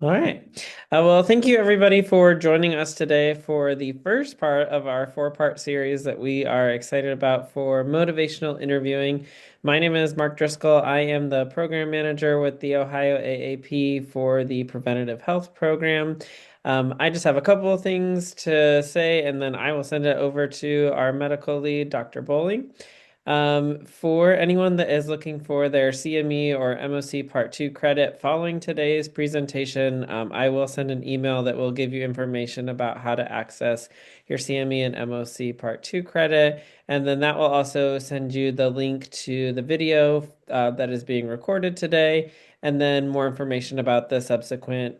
All right. Well, thank you everybody for joining us today for the first part of our four-part series that we are excited about for motivational interviewing. My name is Mark Driscoll. I am the program manager with the Ohio AAP for the Preventative Health Program. I just have a couple of things to say, and then I will send it over to our medical lead, Dr. Bowling. For anyone that is looking for their CME or MOC Part 2 credit following today's presentation, I will send an email that will give you information about how to access your CME and MOC Part 2 credit. And then that will also send you the link to the video that is being recorded today, and then more information about the subsequent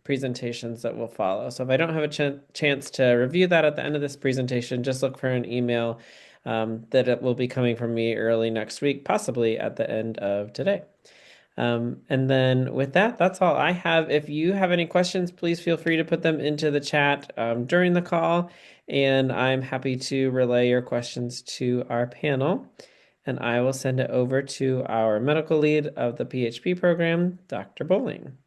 presentations that will follow. So if I don't have a chance to review that at the end of this presentation, just look for an email that it will be coming from me early next week, possibly at the end of today. And then with that, that's all I have. If you have any questions, please feel free to put them into the chat during the call, and I'm happy to relay your questions to our panel. And I will send it over to our medical lead of the PHP program, Dr. Bowling.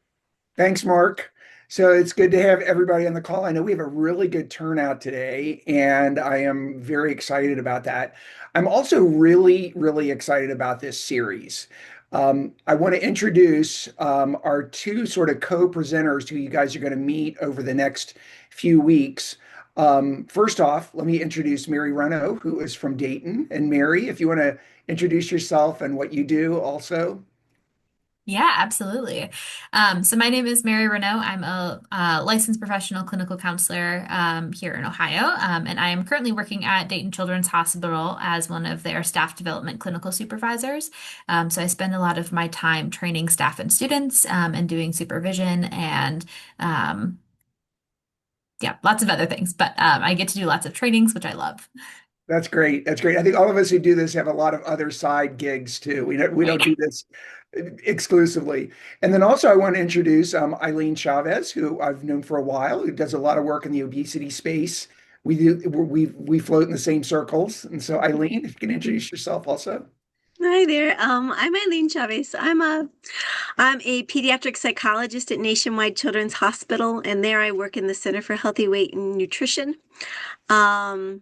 Thanks, Mark. So it's good to have everybody on the call. I know we have a really good turnout today, and I am very excited about that. I'm also really excited about this series. I want to introduce our two sort of co-presenters who you guys are going to meet over the next few weeks. First off, let me introduce Mary Renault, who is from Dayton. And Mary, if you want to introduce yourself and what you do also. Yeah, absolutely. So my name is Mary Renault. I'm a licensed professional clinical counselor here in Ohio, and I am currently working at Dayton Children's Hospital as one of their staff development clinical supervisors. So I spend a lot of my time training staff and students and doing supervision and yeah, lots of other things. But I get to do lots of trainings, which I love. That's great. That's great. I think all of us who do this have a lot of other side gigs too. We don't Right. do this exclusively. And then also I want to introduce Eileen Chavez, who I've known for a while, who does a lot of work in the obesity space. We float in the same circles. And so Eileen, if you can introduce yourself also. Hi there. I'm Eileen Chavez. I'm a pediatric psychologist at Nationwide Children's Hospital, and there I work in the Center for Healthy Weight and Nutrition. Um,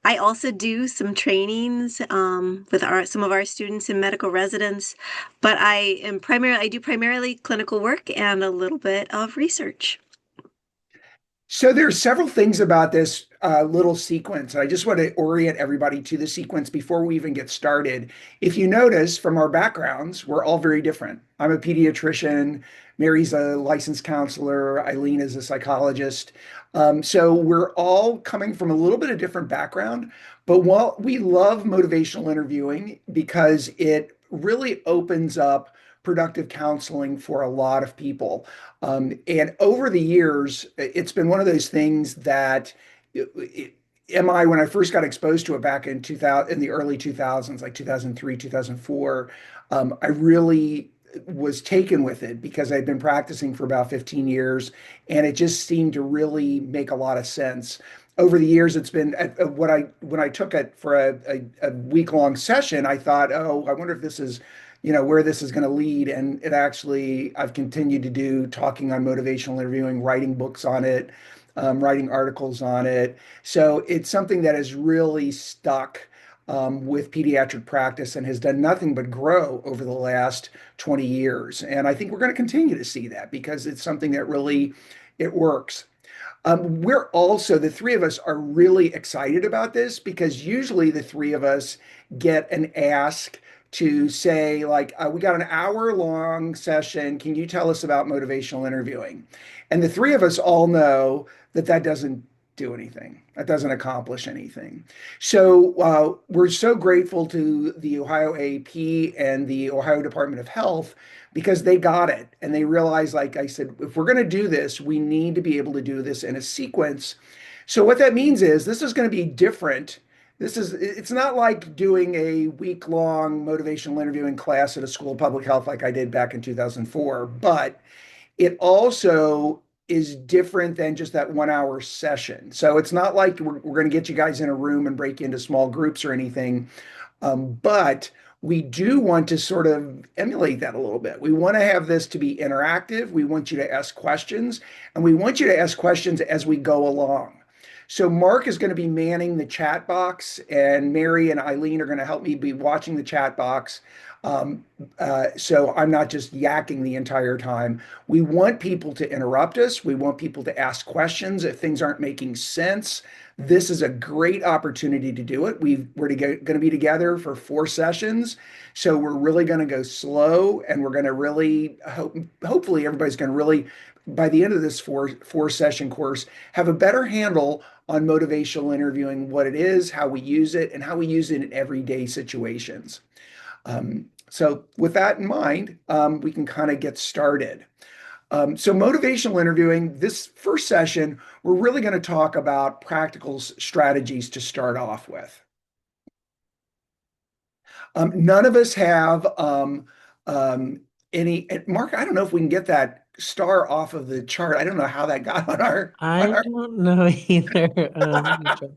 I also do some trainings with some of our students and medical residents, but I do primarily clinical work and a little bit of research. So there's several things about this little sequence. I just want to orient everybody to the sequence before we even get started. If you notice from our backgrounds, we're all very different. I'm a pediatrician. Mary's a licensed counselor. Eileen is a psychologist. So we're all coming from a little bit of different background. But while we love motivational interviewing because it really opens up productive counseling for a lot of people. And over the years, it's been one of those things that when I first got exposed to it back in 2000, in the early 2000s, like 2003, 2004, I really was taken with it because I'd been practicing for about 15 years and it just seemed to really make a lot of sense. Over the years, it's been when I took it for a week-long session, I thought, oh, I wonder if this is where this is going to lead. And it actually, I've continued to do talking on motivational interviewing, writing books on it, writing articles on it. So it's something that has really stuck with pediatric practice and has done nothing but grow over the last 20 years. And I think we're going to continue to see that because it's something that really, it works. The three of us are really excited about this because usually the three of us get an ask to say, like, we got an hour-long session. Can you tell us about motivational interviewing? And the three of us all know that that doesn't do anything. That doesn't accomplish anything. So we're so grateful to the Ohio AAP and the Ohio Department of Health because they got it and they realized, like I said, if we're going to do this, we need to be able to do this in a sequence. So what that means is this is going to be different. It's not like doing a week-long motivational interviewing class at a school of public health like I did back in 2004, but it also is different than just that 1 hour session. So it's not like we're going to get you guys in a room and break you into small groups or anything. But we do want to sort of emulate that a little bit. We want to have this to be interactive. We want you to ask questions, and we want you to ask questions as we go along. So Mark is going to be manning the chat box, and Mary and Eileen are going to help me be watching the chat box. Um, so I'm not just yakking the entire time. We want people to interrupt us. We want people to ask questions if things aren't making sense. This is a great opportunity to do it. We're going to be together for 4 sessions. So we're really going to go slow, and we're going to really hopefully everybody's going to really, by the end of this four session course, have a better handle on motivational interviewing, what it is, how we use it, and how we use it in everyday situations. So with that in mind, we can kind of get started. So motivational interviewing, this first session, we're really going to talk about practical strategies to start off with. None of us have any, Mark, I don't know if we can get that star off of the chart. I don't know how that got on I don't know either. Let me try.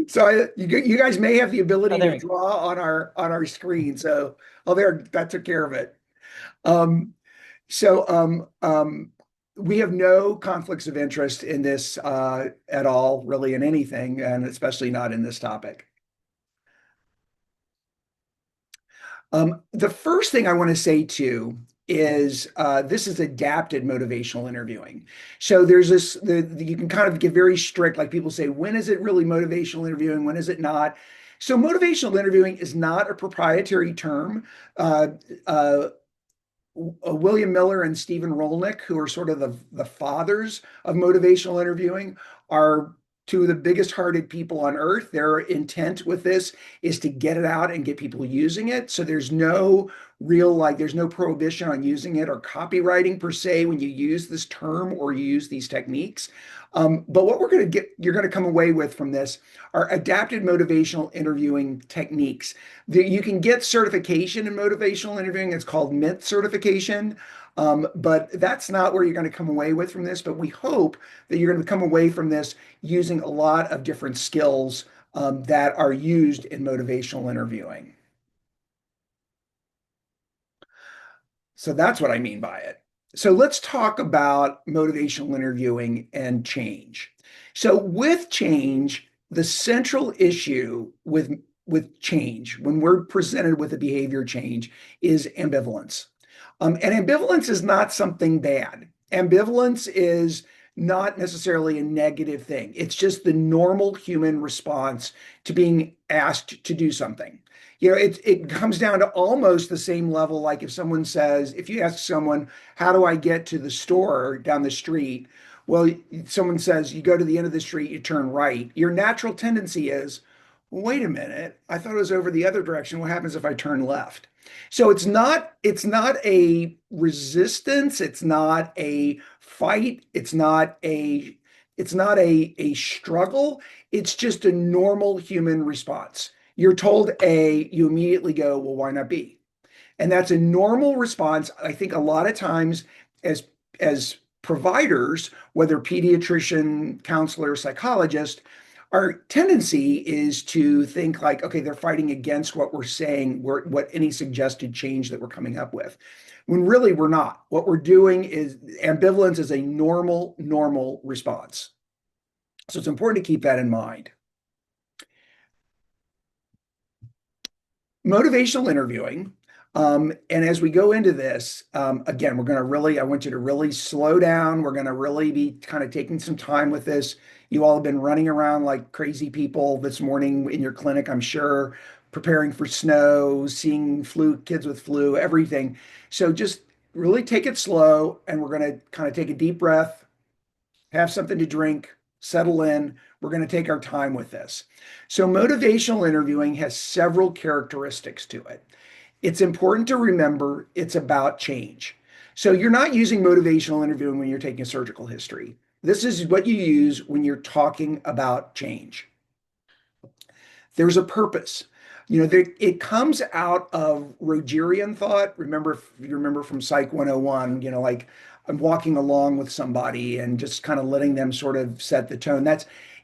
So you guys may have the Oh, ability there to we go. draw on our screen. So there, that took care of it. Um, so we have no conflicts of interest in this at all, really, in anything, and especially not in this topic. The first thing I want to say too is this is adapted motivational interviewing. So there's you can kind of get very strict, like people say, when is it really motivational interviewing? When is it not? So motivational interviewing is not a proprietary term. Uh, uh, William Miller and Stephen Rolnick, who are sort of the fathers of motivational interviewing, are two of the biggest hearted people on earth. Their intent with this is to get it out and get people using it. So there's no there's no prohibition on using it or copywriting per se when you use this term or you use these techniques. But what you're going to come away with from this are adapted motivational interviewing techniques. You can get certification in motivational interviewing. It's called MINT certification. But that's not where you're going to come away with from this. But we hope that you're going to come away from this using a lot of different skills that are used in motivational interviewing. So that's what I mean by it. So let's talk about motivational interviewing and change. So with change, the central issue with change, when we're presented with a behavior change, is ambivalence. And ambivalence is not something bad. Ambivalence is not necessarily a negative thing. It's just the normal human response to being asked to do something. It comes down to almost the same level. Like if you ask someone, how do I get to the store down the street? Well, someone says, you go to the end of the street, you turn right. Your natural tendency is, well, wait a minute, I thought it was over the other direction. What happens if I turn left? So it's not a resistance, it's not a fight, it's not a struggle. It's just a normal human response. You're told A, you immediately go, well, why not B? And that's a normal response. I think a lot of times as providers, whether pediatrician, counselor, psychologist, our tendency is to think like, okay, they're fighting against what we're saying, what any suggested change that we're coming up with. When really we're not. What we're doing is ambivalence is a normal response. So it's important to keep that in mind. Motivational interviewing. And as we go into this, again, I want you to really slow down. We're going to really be kind of taking some time with this. You all have been running around like crazy people this morning in your clinic, I'm sure, preparing for snow, seeing kids with flu, everything. So just really take it slow, and we're going to kind of take a deep breath, have something to drink, settle in. We're going to take our time with this. So motivational interviewing has several characteristics to it. It's important to remember it's about change. So you're not using motivational interviewing when you're taking a surgical history. This is what you use when you're talking about change. There's a purpose. It comes out of Rogerian thought. If you remember from Psych 101, like I'm walking along with somebody and just kind of letting them sort of set the tone.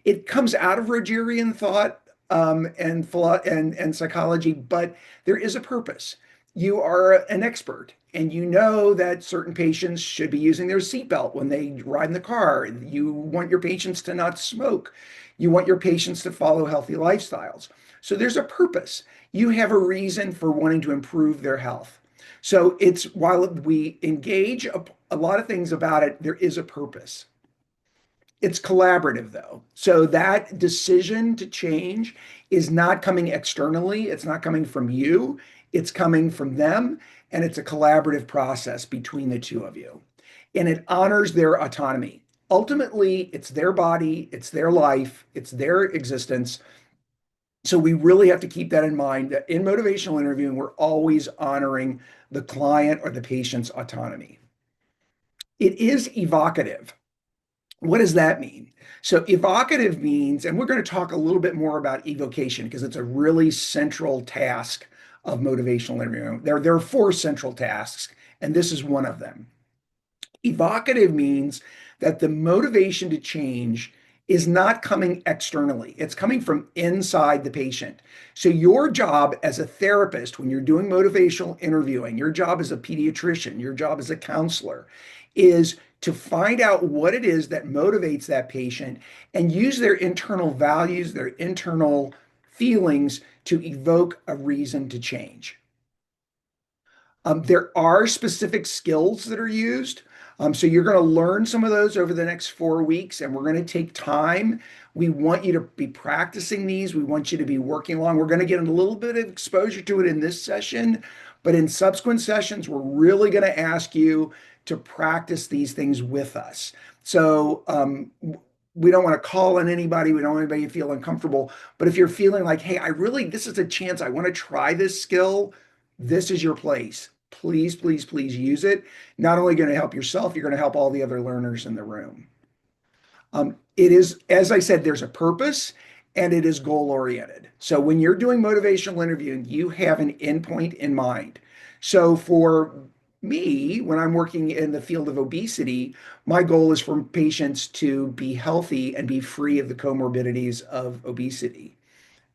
It comes out of Rogerian thought. and psychology, but there is a purpose. You are an expert, and you know that certain patients should be using their seatbelt when they ride in the car. You want your patients to not smoke. You want your patients to follow healthy lifestyles. So there's a purpose. You have a reason for wanting to improve their health. So it's while we engage a lot of things about it, there is a purpose. It's collaborative though. So that decision to change is not coming externally. It's not coming from you. It's coming from them. And it's a collaborative process between the two of you. And it honors their autonomy. Ultimately, it's their body, it's their life, it's their existence. So we really have to keep that in mind that in motivational interviewing, we're always honoring the client or the patient's autonomy. It is evocative. What does that mean? So evocative means, and we're going to talk a little bit more about evocation because it's a really central task of motivational interviewing. There are four central tasks, and this is one of them. Evocative means that the motivation to change is not coming externally. It's coming from inside the patient. So your job as a therapist, when you're doing motivational interviewing, your job as a pediatrician, your job as a counselor, is to find out what it is that motivates that patient and use their internal values, their internal feelings to evoke a reason to change. There are specific skills that are used. So you're going to learn some of those over the next 4 weeks, and we're going to take time. We want you to be practicing these. We want you to be working along. We're going to get a little bit of exposure to it in this session, but in subsequent sessions, we're really going to ask you to practice these things with us. So we don't want to call on anybody. We don't want anybody to feel uncomfortable. But if you're feeling like, hey, this is a chance. I want to try this skill. This is your place. Please, please, please use it. Not only going to help yourself, you're going to help all the other learners in the room. It is, as I said, there's a purpose and it is goal oriented. So when you're doing motivational interviewing, you have an endpoint in mind. So for me, when I'm working in the field of obesity, my goal is for patients to be healthy and be free of the comorbidities of obesity.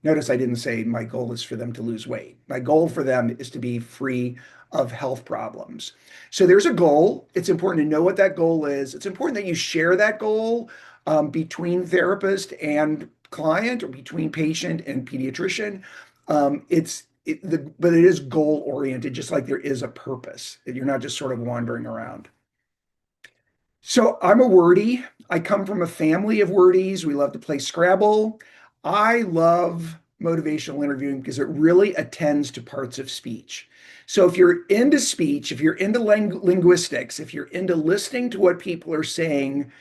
Notice I didn't say my goal is for them to lose weight. My goal for them is to be free of health problems. So there's a goal. It's important to know what that goal is. It's important that you share that goal between therapist and client or between patient and pediatrician. But it is goal oriented, just like there is a purpose. That you're not just sort of wandering around. So I'm a wordie. I come from a family of wordies. We love to play Scrabble. I love motivational interviewing because it really attends to parts of speech. So if you're into speech, if you're into linguistics, if you're into listening to what people are saying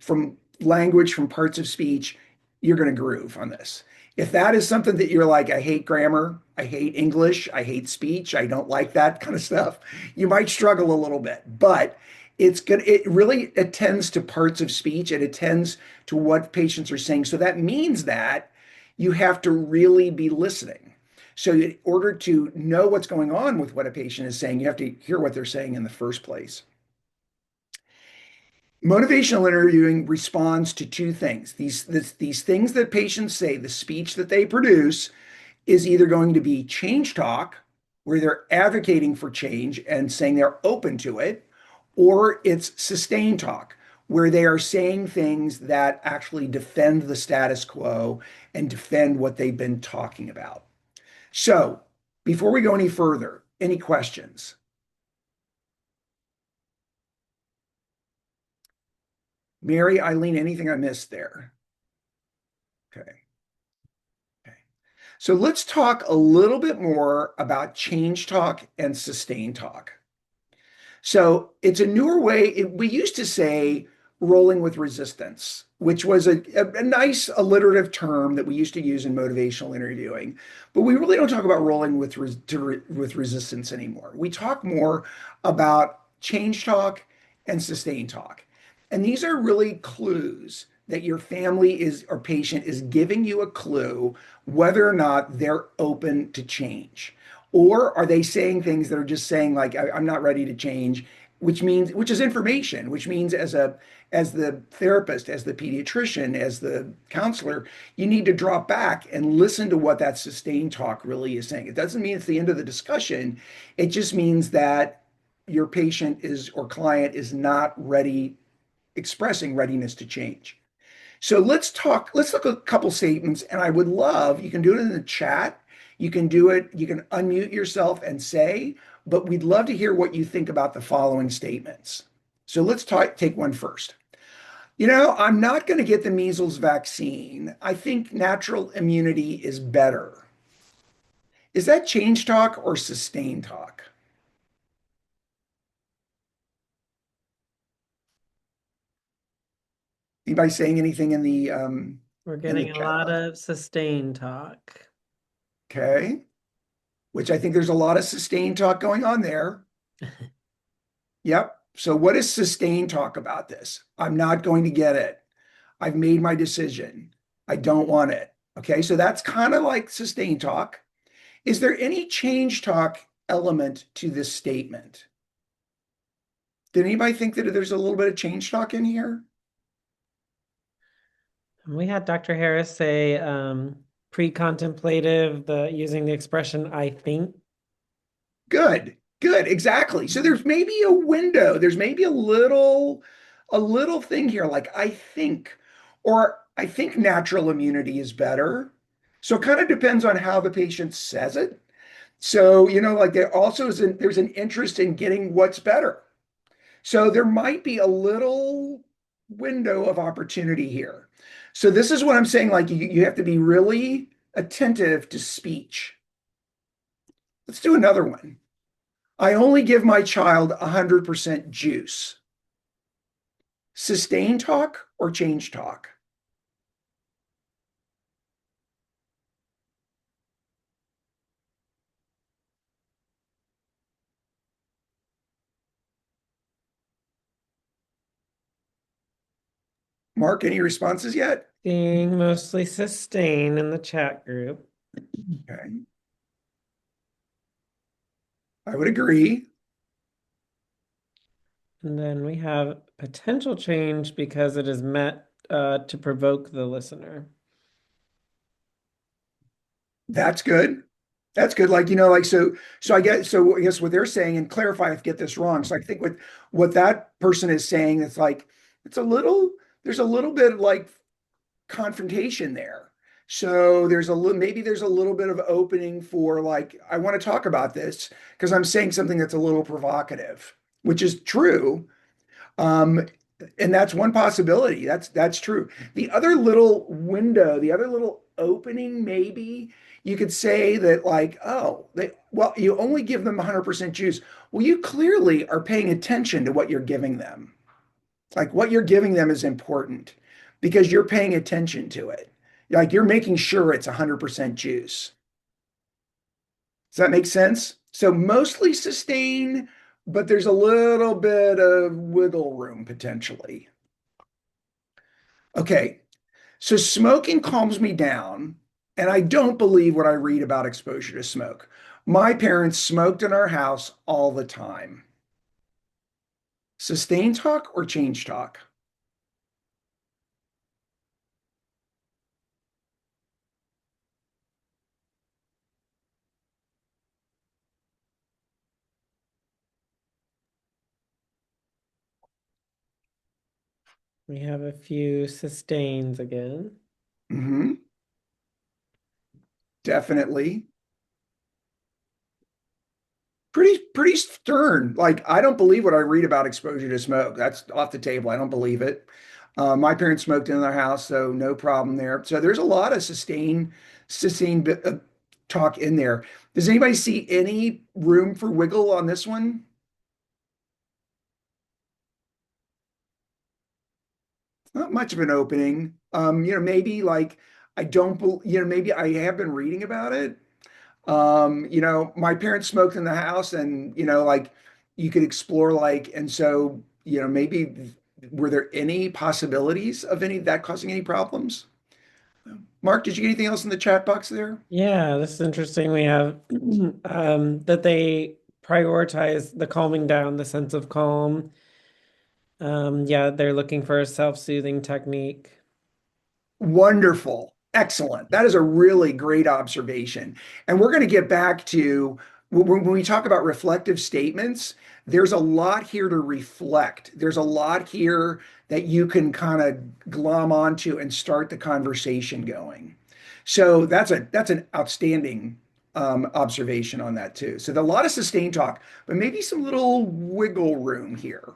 from language, from parts of speech, you're going to groove on this. If that is something that you're like, I hate grammar, I hate English, I hate speech, I don't like that kind of stuff, you might struggle a little bit. But it's good. It really attends to parts of speech. It attends to what patients are saying. So that means that you have to really be listening. So in order to know what's going on with what a patient is saying, you have to hear what they're saying in the first place. Motivational interviewing responds to two things. These things that patients say, the speech that they produce, is either going to be change talk, where they're advocating for change and saying they're open to it, or it's sustain talk, where they are saying things that actually defend the status quo and defend what they've been talking about. So, before we go any further, any questions? Mary, Eileen, anything I missed there? Okay. Okay. So let's talk a little bit more about change talk and sustain talk. So it's a newer way. We used to say rolling with resistance, which was a nice alliterative term that we used to use in motivational interviewing. But we really don't talk about rolling with resistance anymore. We talk more about change talk and sustain talk. And these are really clues that your family is or patient is giving you a clue whether or not they're open to change. Or are they saying things that are just saying like I'm not ready to change, which is information, which means as the therapist, as the pediatrician, as the counselor, you need to drop back and listen to what that sustained talk really is saying. It doesn't mean it's the end of the discussion. It just means that your patient is or client is not ready, expressing readiness to change. So let's look at a couple statements, and I would love, you can do it in the chat. You can do it, you can unmute yourself and say, but we'd love to hear what you think about the following statements. So take one first. I'm not going to get the measles vaccine. I think natural immunity is better. Is that change talk or sustain talk? Anybody saying anything We're in the getting a chat lot box? of sustain talk. Okay, which I think there's a lot of sustain talk going on there. Yep. So what does sustain talk about this? I'm not going to get it. I've made my decision. I don't want it. Okay. So that's kind of like sustain talk. Is there any change talk element to this statement? Did anybody think that there's a little bit of change talk in here? We had Dr. Harris say pre-contemplative, the using the expression I think. Good. Good. Exactly. So there's maybe a window. There's maybe a little thing here like or I think natural immunity is better. So it kind of depends on how the patient says it. So, like there's an interest in getting what's better. So there might be a little window of opportunity here. So this is what I'm saying, like you have to be really attentive to speech. Let's do another one. I only give my child 100% juice. Sustain talk or change talk? Mark, any responses yet? Seeing mostly sustain in the chat group. Okay. I would agree. And then we have potential change because it is meant to provoke the listener. That's good. That's good. So I guess what they're saying, and clarify if I get this wrong. So I think what that person is saying is like it's a little there's a little bit like confrontation there. So there's a little bit of opening for like, I want to talk about this because I'm saying something that's a little provocative, which is true. Um, and that's one possibility. That's true. The other little window, the other little opening, maybe you could say that like, oh, well, you only give them 100% juice. Well, you clearly are paying attention to what you're giving them. Like what you're giving them is important because you're paying attention to it. Like you're making sure it's 100% juice. Does that make sense? So mostly sustain, but there's a little bit of wiggle room potentially. Okay, so smoking calms me down, and I don't believe what I read about exposure to smoke. My parents smoked in our house all the time. Sustain talk or change talk? We have a few sustains again. Hmm. Definitely. Pretty stern. Like I don't believe what I read about exposure to smoke. That's off the table. I don't believe it. My parents smoked in their house, so no problem there. So there's a lot of sustained talk in there. Does anybody see any room for wiggle on this one? Not much of an opening. Maybe like I don't, maybe I have been reading about it. My parents smoked in the house and, like you could explore and so, maybe were there any possibilities of any of that causing any problems? Mark, did you get anything else in the chat box there? Yeah, this is interesting. We have that they prioritize the calming down, the sense of calm. Yeah, they're looking for a self-soothing technique. Wonderful. Excellent. That is a really great observation. And we're going to get back to when we talk about reflective statements, there's a lot here to reflect. There's a lot here that you can kind of glom onto and start the conversation going. So that's an outstanding observation on that too. So a lot of sustained talk, but maybe some little wiggle room here.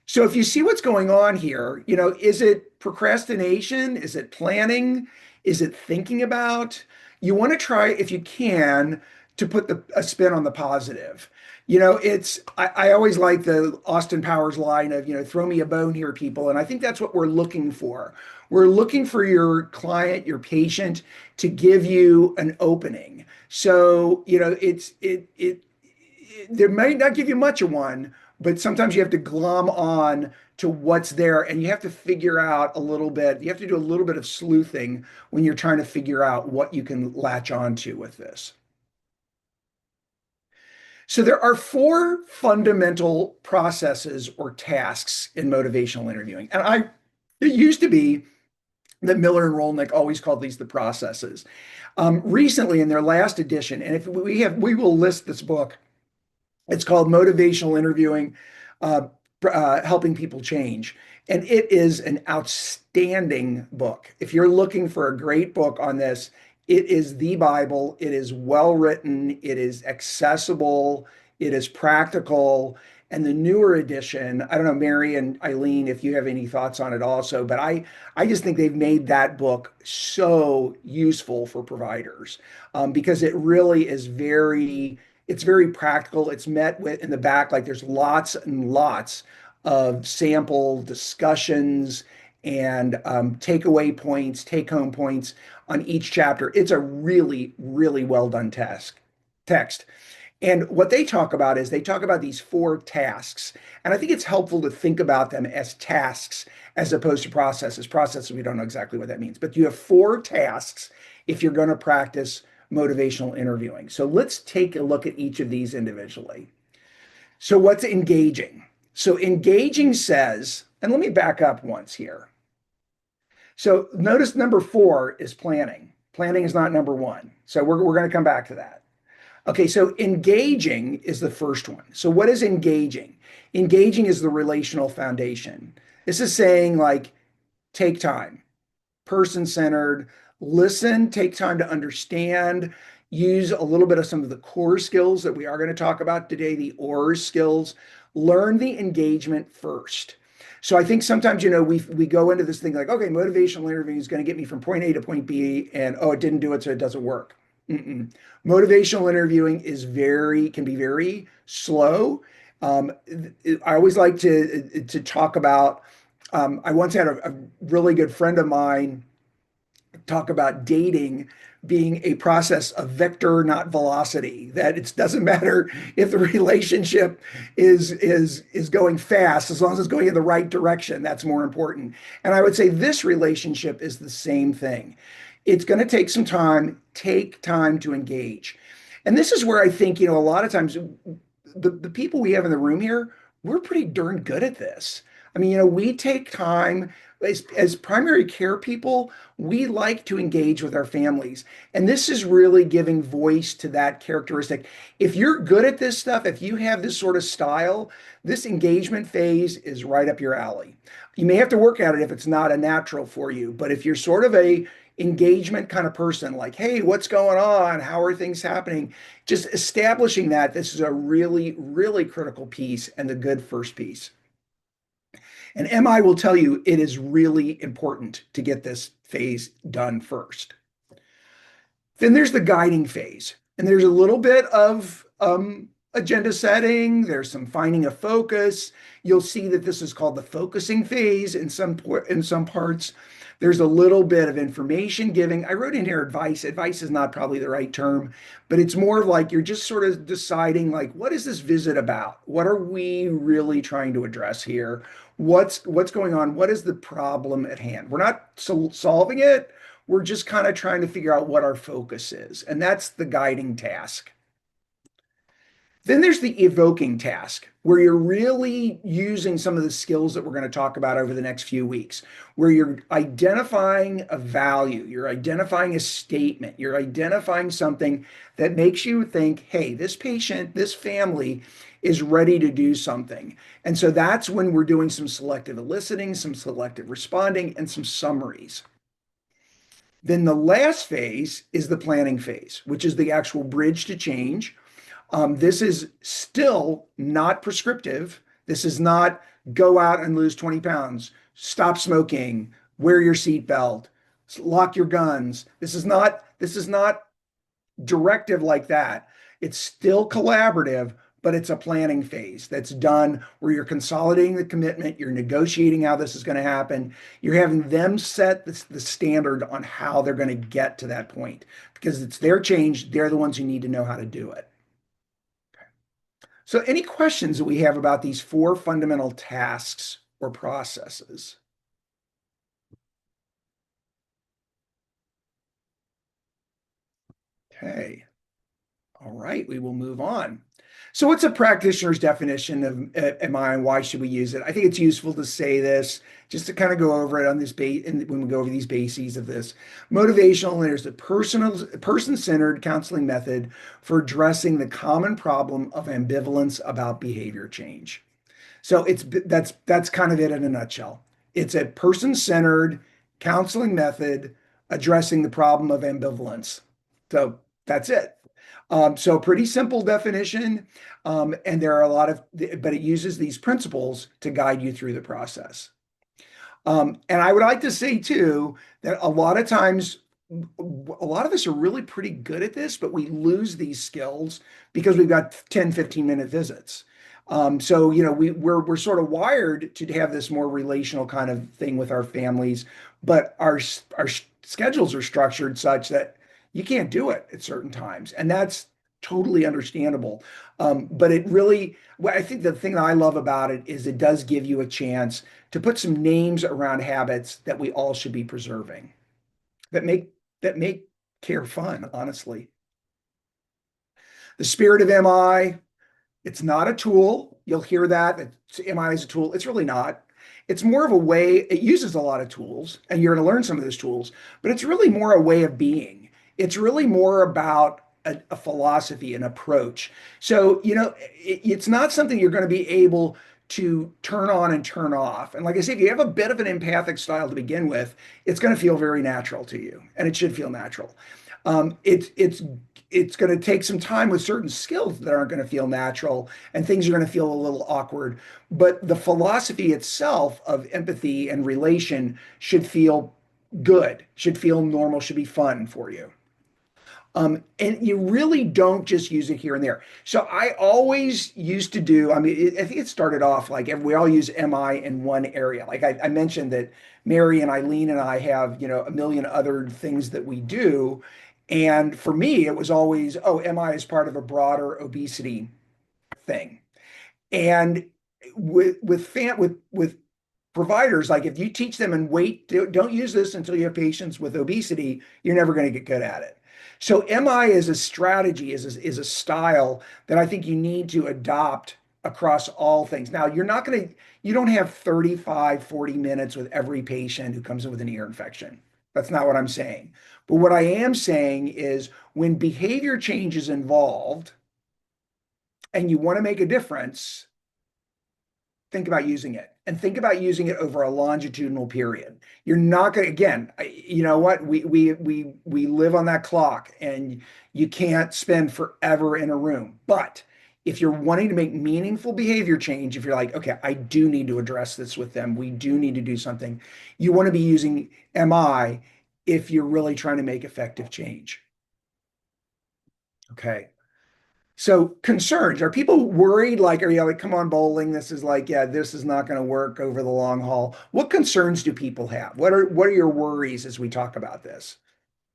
So if you see what's going on here, is it procrastination? Is it planning? Is it thinking about? You want to try, if you can, to put a spin on the positive. I always like the Austin Powers line of, throw me a bone here, people. And I think that's what we're looking for. We're looking for your client, your patient, to give you an opening. So, they might not give you much of one, but sometimes you have to glom on to what's there and you have to figure out a little bit. You have to do a little bit of sleuthing when you're trying to figure out what you can latch onto with this. So there are four fundamental processes or tasks in motivational interviewing. It used to be that Miller and Rolnick always called these the processes. Recently, in their last edition, and if we will list this book. It's called Motivational Interviewing, uh, Helping People Change. And it is an outstanding book. If you're looking for a great book on this, it is the Bible. It is well written. It is accessible. It is practical. And the newer edition, I don't know, Mary and Eileen, if you have any thoughts on it also, but I just think they've made that book so useful for providers because it really is it's very practical. It's met with in the back, like there's lots and lots of sample discussions and takeaway points, take home points on each chapter. It's a really, really well done text. And what they talk about is they talk about these four tasks. And I think it's helpful to think about them as tasks as opposed to processes. Processes, we don't know exactly what that means, but you have four tasks if you're going to practice motivational interviewing. So let's take a look at each of these individually. So, what's engaging? So, engaging says, and let me back up once here. So, notice number four is planning. Planning is not number one. So, we're going to come back to that. Okay, so engaging is the first one. So, what is engaging? Engaging is the relational foundation. This is saying, like, take time, person-centered, listen, take time to understand, use a little bit of some of the core skills that we are going to talk about today, the ORS skills. Learn the engagement first. So I think sometimes, we go into this thing like, okay, motivational interviewing is going to get me from point A to point B, and oh, it didn't do it, so it doesn't work. Mm-mm. Motivational interviewing can be very slow. I always like to talk about. I once had a really good friend of mine talk about dating being a process of vector, not velocity. That it doesn't matter if the relationship is going fast, as long as it's going in the right direction. That's more important. And I would say this relationship is the same thing. It's going to take some time. Take time to engage. And this is where I think, a lot of times the people we have in the room here, we're pretty darn good at this. I mean, we take time as primary care people, we like to engage with our families. And this is really giving voice to that characteristic. If you're good at this stuff, if you have this sort of style, this engagement phase is right up your alley. You may have to work at it if it's not a natural for you, but if you're sort of a engagement kind of person, like, hey, what's going on? How are things happening? Just establishing that this is a really, really critical piece and the good first piece. And MI will tell you it is really important to get this phase done first. Then there's the guiding phase, and there's a little bit of agenda setting. There's some finding a focus. You'll see that this is called the focusing phase in some parts. There's a little bit of information giving. I wrote in here advice. Advice is not probably the right term, but it's more like you're just sort of deciding, like, what is this visit about? What are we really trying to address here? What's going on? What is the problem at hand? We're not solving it. We're just kind of trying to figure out what our focus is, and that's the guiding task. Then there's the evoking task, where you're really using some of the skills that we're going to talk about over the next few weeks, where you're identifying a value, you're identifying a statement, you're identifying something that makes you think, hey, this patient, this family is ready to do something. And so that's when we're doing some selective eliciting, some selective responding, and some summaries. Then the last phase is the planning phase, which is the actual bridge to change. This is still not prescriptive. This is not go out and lose 20 pounds, stop smoking, wear your seatbelt, lock your guns. This is not directive like that. It's still collaborative, but it's a planning phase that's done where you're consolidating the commitment, you're negotiating how this is going to happen, you're having them set the standard on how they're going to get to that point because it's their change. They're the ones who need to know how to do it. So, any questions that we have about these four fundamental tasks or processes? Okay. All right, we will move on. So, what's a practitioner's definition of MI and why should we use it? I think it's useful to say this just to kind of go over it on this base when we go over these bases of this. Motivational, there's the person-centered counseling method for addressing the common problem of ambivalence about behavior change. So that's kind of it in a nutshell. It's a person-centered counseling method addressing the problem of ambivalence. So that's it. So pretty simple definition, and there are a lot of, but it uses these principles to guide you through the process. And I would like to say too that a lot of times, a lot of us are really pretty good at this, but we lose these skills because we've got 10, 15-minute visits. So, we're sort of wired to have this more relational kind of thing with our families, but our schedules are structured such that you can't do it at certain times. And that's totally understandable. But it really, well, I think the thing that I love about it is it does give you a chance to put some names around habits that we all should be preserving that make care fun, honestly. The spirit of MI, it's not a tool. You'll hear that MI is a tool. It's really not. It's more of a way, it uses a lot of tools, and you're going to learn some of those tools, but it's really more a way of being. It's really more about a philosophy, an approach. So, it's not something you're going to be able to turn on and turn off. And like I said, if you have a bit of an empathic style to begin with, it's going to feel very natural to you, and it should feel natural. It's going to take some time with certain skills that aren't going to feel natural, and things are going to feel a little awkward. But the philosophy itself of empathy and relation should feel good, should feel normal, should be fun for you. And you really don't just use it here and there. So I always used to do, I mean, I think it started off like we all use MI in one area. Like I mentioned that Mary and Eileen and I have, a million other things that we do. And for me, it was always, oh, MI is part of a broader obesity thing. And with providers, like if you teach them and don't use this until you have patients with obesity, you're never going to get good at it. So MI is a strategy, is a style that I think you need to adopt across all things. Now, you don't have 35, 40 minutes with every patient who comes in with an ear infection. That's not what I'm saying. But what I am saying is when behavior change is involved and you want to make a difference, think about using it and think about using it over a longitudinal period. You're not going to, again, you know what? We live on that clock and you can't spend forever in a room. But if you're wanting to make meaningful behavior change, if you're like, okay, I do need to address this with them, we do need to do something, you want to be using MI if you're really trying to make effective change. Okay. So concerns, are people worried? Like, are you like, come on, bowling? This is like, yeah, this is not going to work over the long haul. What concerns do people have? What are your worries as we talk about this?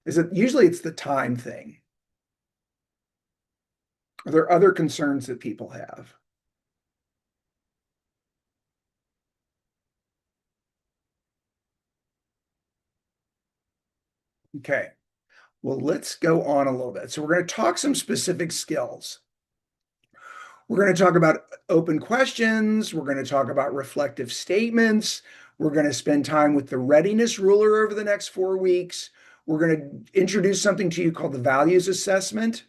Is it usually it's the time thing? Are there other concerns that people have? Okay. Well, let's go on a little bit. So we're going to talk some specific skills. We're going to talk about open questions. We're going to talk about reflective statements. We're going to spend time with the readiness ruler over the next 4 weeks. We're going to introduce something to you called the values assessment.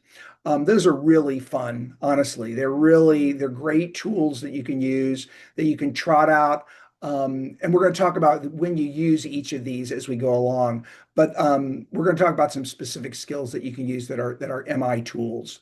Those are really fun, honestly. They're great tools that you can use, that you can trot out. And we're going to talk about when you use each of these as we go along. But we're going to talk about some specific skills that you can use that are MI tools.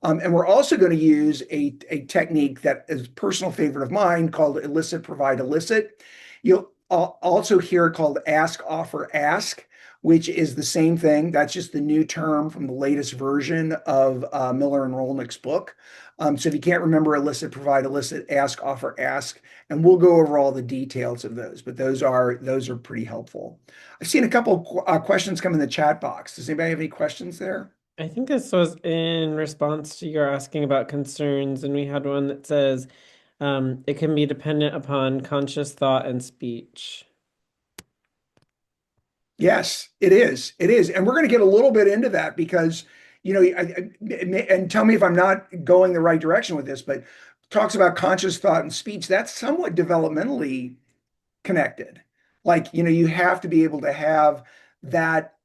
And we're also going to use a technique that is a personal favorite of mine called elicit, provide, elicit. You'll also hear it called ask, offer, ask, which is the same thing. That's just the new term from the latest version of Miller and Rolnick's book. So if you can't remember elicit, provide, elicit, ask, offer, ask, and we'll go over all the details of those, but those are pretty helpful. I've seen a couple questions come in the chat box. Does anybody have any questions there? I think this was in response to your asking about concerns, and we had one that says it can be dependent upon conscious thought and speech. Yes, it is. It is. And we're going to get a little bit into that because, and tell me if I'm not going the right direction with this, but talks about conscious thought and speech. That's somewhat developmentally connected. Like, you have to be able to have that,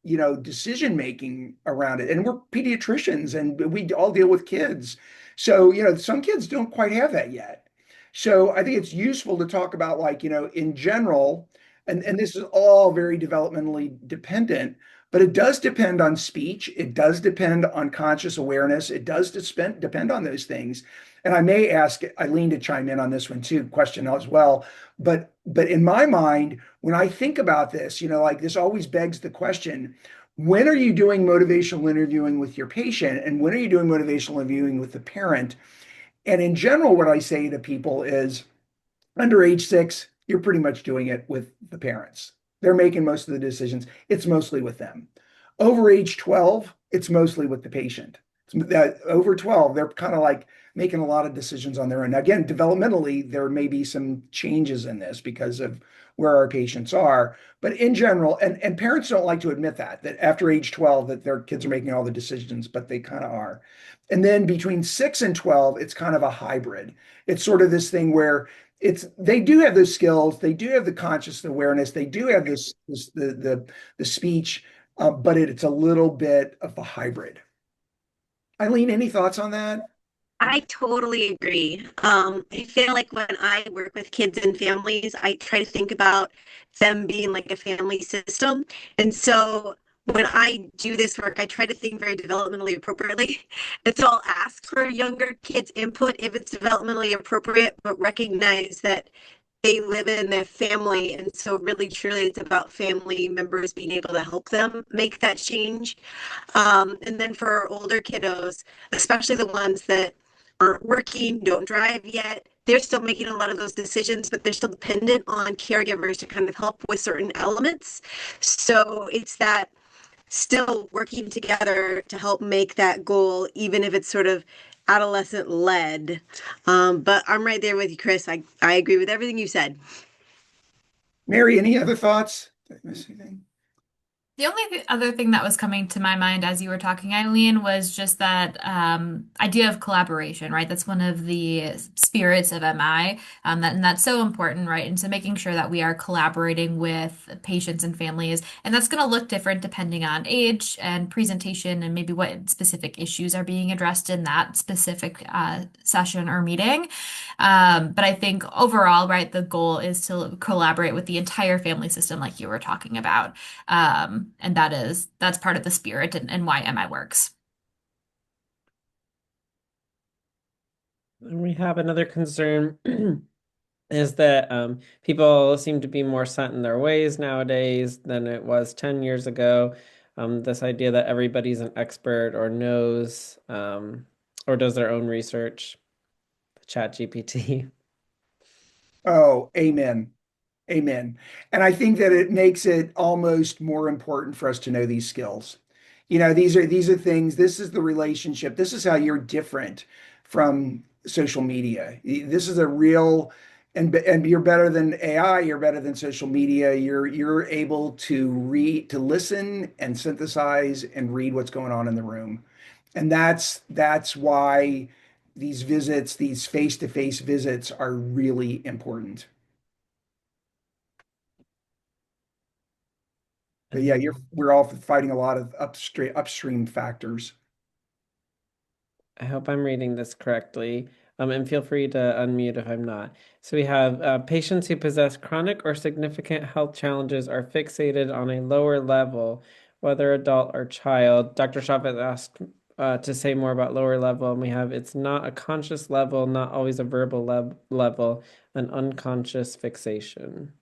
decision making around it. And we're pediatricians and we all deal with kids. So, some kids don't quite have that yet. So I think it's useful to talk about like, in general, and this is all very developmentally dependent, but it does depend on speech. It does depend on conscious awareness. It does depend on those things. And I may ask Eileen to chime in on this one too, question as well. But in my mind, when I think about this, like this always begs the question, when are you doing motivational interviewing with your patient? And when are you doing motivational interviewing with the parent? And in general, what I say to people is under age 6, you're pretty much doing it with the parents. They're making most of the decisions. It's mostly with them. Over age 12, it's mostly with the patient. Over 12, they're kind of like making a lot of decisions on their own. Now, again, developmentally, there may be some changes in this because of where our patients are. But in general, and parents don't like to admit that after age 12, that their kids are making all the decisions, but they kind of are. And then between 6 and 12, it's kind of a hybrid. It's sort of this thing where they do have those skills, they do have the conscious awareness, they do have the speech, but it's a little bit of a hybrid. Eileen, any thoughts on that? I totally agree. I feel like when I work with kids and families, I try to think about them being like a family system. And so when I do this work, I try to think very developmentally appropriately. And so I'll ask for younger kids' input if it's developmentally appropriate, but recognize that they live in their family. And so really, truly, it's about family members being able to help them make that change. And then for our older kiddos, especially the ones that aren't working, don't drive yet, they're still making a lot of those decisions, but they're still dependent on caregivers to kind of help with certain elements. So it's that still working together to help make that goal, even if it's sort of adolescent led. But I'm right there with you, Chris. I agree with everything you said. Mary, any other thoughts? Did I miss anything? The only other thing that was coming to my mind as you were talking, Eileen, was just that idea of collaboration, right? That's one of the spirits of MI, and that's so important, right? And so making sure that we are collaborating with patients and families, and that's going to look different depending on age and presentation and maybe what specific issues are being addressed in that specific session or meeting. But I think overall, right, the goal is to collaborate with the entire family system, like you were talking about. And that's part of the spirit and why MI works. And we have another concern is that people seem to be more set in their ways nowadays than it was 10 years ago. This idea that everybody's an expert or knows or does their own research, Chat GPT. Oh, amen. Amen. And I think that it makes it almost more important for us to know these skills. These are things, this is the relationship. This is how you're different from social media. This is a real and you're better than AI, you're better than social media. You're able to read, to listen and synthesize and read what's going on in the room. And that's why these visits, these face-to-face visits are really important. But yeah, And we're all fighting a lot of upstream factors. I hope I'm reading this correctly. And feel free to unmute if I'm not. So we have patients who possess chronic or significant health challenges are fixated on a lower level, whether adult or child. Dr. Chavez asked to say more about lower level, and we have it's not a conscious level, not always a verbal level, an unconscious fixation.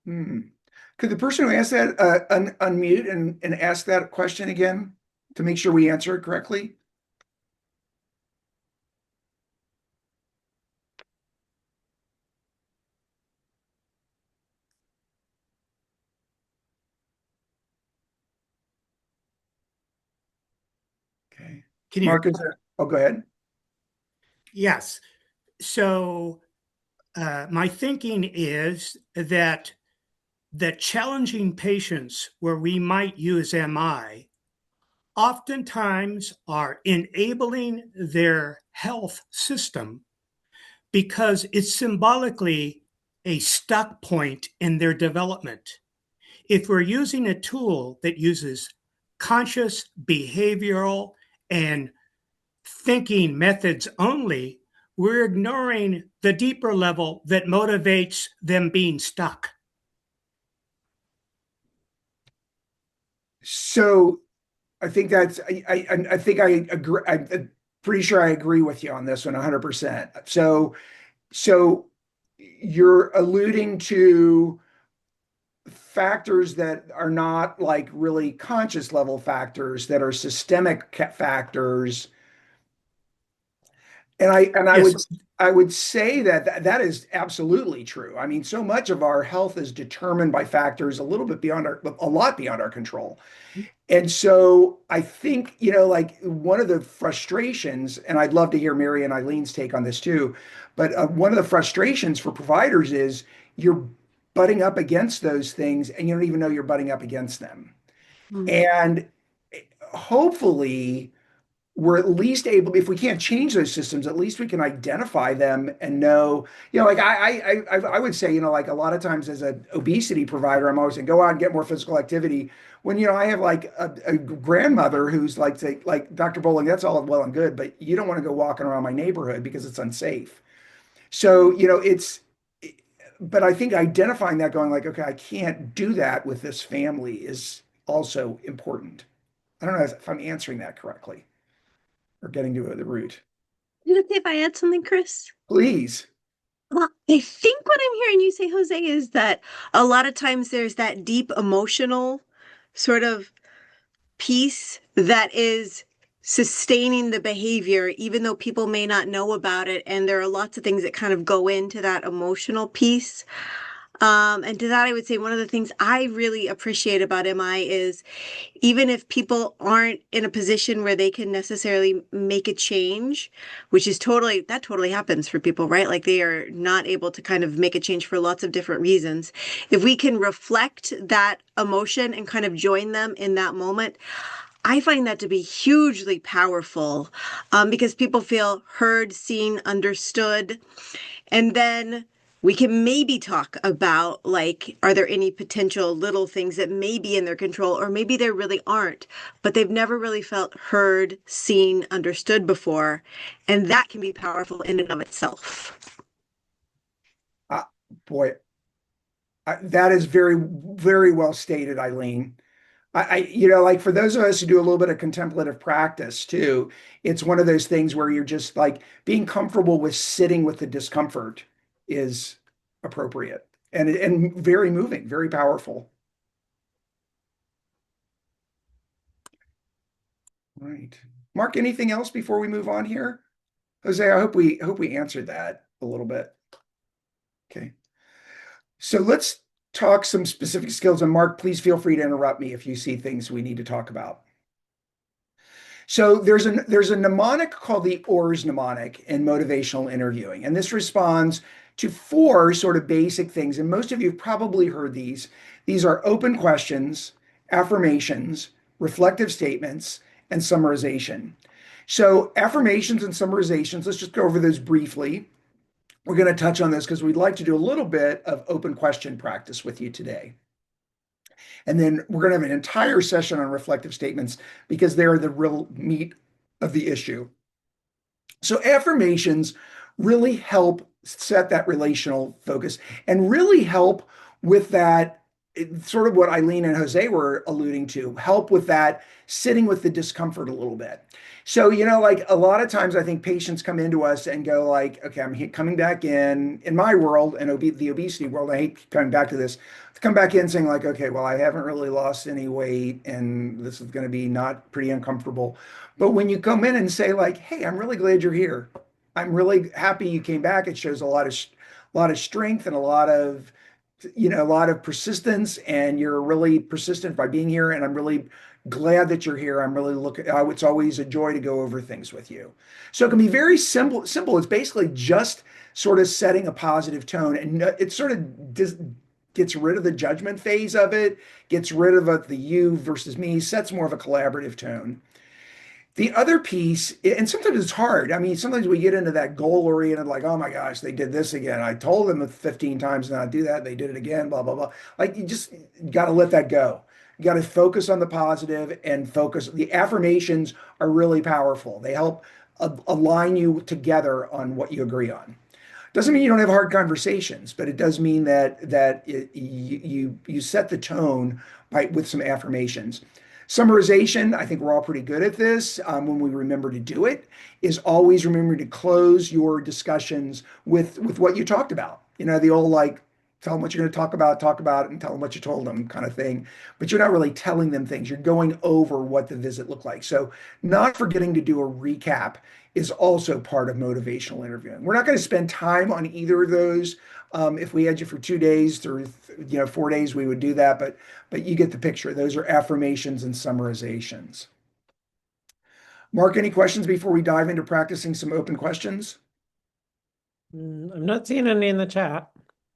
Hmm. Could the person who asked that unmute and ask that question again to make sure we answer it correctly? Okay. Can you? Mark, oh, go ahead. Yes. So my thinking is that the challenging patients where we might use MI oftentimes are enabling their health system because it's symbolically a stuck point in their development. If we're using a tool that uses conscious behavioral and thinking methods only, we're ignoring the deeper level that motivates them being stuck. So I think I think I agree. I'm pretty sure I agree with you on this one 100%. So you're alluding to factors that are not like really conscious level factors that are systemic factors. And Yes, I would say that that is absolutely true. I mean, so much of our health is determined by factors a little bit beyond a lot beyond our control. And so I think, like one of the frustrations, and I'd love to hear Mary and Eileen's take on this too, but one of the frustrations for providers is you're butting up against those things and you don't even know you're butting up against them. Mm. And hopefully, we're at least able, if we can't change those systems, at least we can identify them and know, like I would say, like a lot of times as an obesity provider, I'm always saying, go out and get more physical activity. When, I have like a grandmother who's like, say, like Dr. Bowling, that's all well and good, but you don't want to go walking around my neighborhood because it's unsafe. So, but I think identifying that going like, okay, I can't do that with this family is also important. I don't know if I'm answering that correctly or getting to the root. Is it okay if I add something, Chris? Please. Well, I think what I'm hearing you say, Jose, is that a lot of times there's that deep emotional sort of piece that is sustaining the behavior, even though people may not know about it. And there are lots of things that kind of go into that emotional piece. And to that, I would say one of the things I really appreciate about MI is even if people aren't in a position where they can necessarily make a change, which is that totally happens for people, right? Like they are not able to kind of make a change for lots of different reasons. If we can reflect that emotion and kind of join them in that moment, I find that to be hugely powerful because people feel heard, seen, understood. And then we can maybe talk about like, are there any potential little things that may be in their control, or maybe there really aren't, but they've never really felt heard, seen, understood before. And that can be powerful in and of itself. Uh, Boy, that is very, very well stated, Eileen. Like for those of us who do a little bit of contemplative practice too, it's one of those things where you're just like being comfortable with sitting with the discomfort is appropriate and very moving, very powerful. Right. Mark, anything else before we move on here? Jose, I hope we answered that a little bit. Okay. So let's talk some specific skills. And Mark, please feel free to interrupt me if you see things we need to talk about. So there's a mnemonic called the ORS mnemonic in motivational interviewing, and this responds to four sort of basic things. And most of you have probably heard these. These are open questions, affirmations, reflective statements, and summarization. So affirmations and summarizations, let's just go over those briefly. We're going to touch on this because we'd like to do a little bit of open question practice with you today. And then we're going to have an entire session on reflective statements because they're the real meat of the issue. So affirmations really help set that relational focus and really help with that, sort of what Eileen and Jose were alluding to, help with that sitting with the discomfort a little bit. So, like a lot of times I think patients come into us and go like, okay, I'm coming back in my world and the obesity world, I hate coming back to this, to come back in saying like, okay, well, I haven't really lost any weight and this is going to be not pretty uncomfortable. But when you come in and say like, hey, I'm really glad you're here. I'm really happy you came back. It shows a lot of strength and a lot of persistence, and you're really persistent by being here. And I'm really glad that you're here. I'm really looking. It's always a joy to go over things with you. So it can be very simple. Simple. It's basically just sort of setting a positive tone, and it sort of gets rid of the judgment phase of it, gets rid of the you versus me, sets more of a collaborative tone. The other piece, and sometimes it's hard. I mean, sometimes we get into that goal oriented, like, oh my gosh, they did this again. I told them 15 times not to do that. They did it again, blah, blah, blah. Like, you just got to let that go. You got to focus on the positive and focus. The affirmations are really powerful. They help align you together on what you agree on. Doesn't mean you don't have hard conversations, but it does mean that you set the tone with some affirmations. Summarization, I think we're all pretty good at this when we remember to do it, is always remember to close your discussions with what you talked about. The old like, tell them what you're going to talk about it, and tell them what you told them kind of thing. But you're not really telling them things. You're going over what the visit looked like. So not forgetting to do a recap is also part of motivational interviewing. We're not going to spend time on either of those. If we had you for 2 days or 4 days, we would do that. But you get the picture. Those are affirmations and summarizations. Mark, any questions before we dive into practicing some open questions? I'm not seeing any in the chat.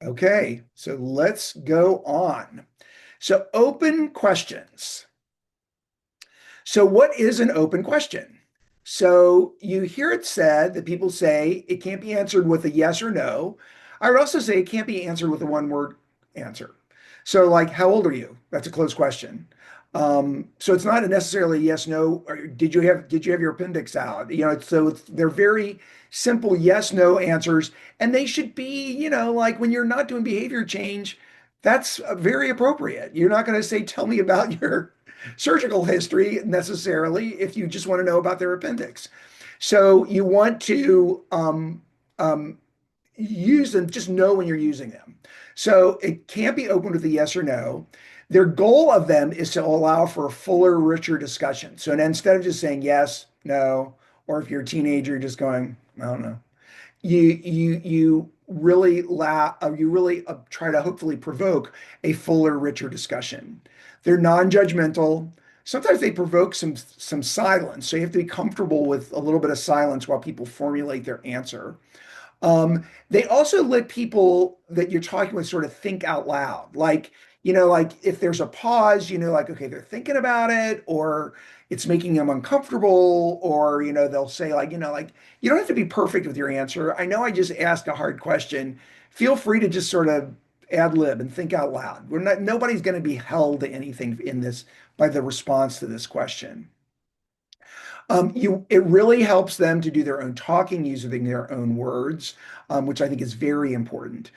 Okay, so let's go on. So open questions. So what is an open question? So you hear it said that people say it can't be answered with a yes or no. I would also say it can't be answered with a one-word answer. So like, how old are you? That's a closed question. So it's not necessarily yes, no, or did you have your appendix out? They're very simple yes, no answers, and they should be, like when you're not doing behavior change, that's very appropriate. You're not going to say, tell me about your surgical history necessarily if you just want to know about their appendix. So you want to use them, just know when you're using them. So it can't be opened with a yes or no. Their goal of them is to allow for a fuller, richer discussion. So instead of just saying yes, no, or if you're a teenager, just going, I don't know, you really try to hopefully provoke a fuller, richer discussion. They're non-judgmental. Sometimes they provoke some silence. So you have to be comfortable with a little bit of silence while people formulate their answer. They also let people that you're talking with sort of think out loud. Like if there's a pause, like, okay, they're thinking about it, or it's making them uncomfortable, or, they'll say like, you don't have to be perfect with your answer. I know I just asked a hard question. Feel free to just sort of ad lib and think out loud. Nobody's going to be held to anything in this by the response to this question. It really helps them to do their own talking using their own words, which I think is very important.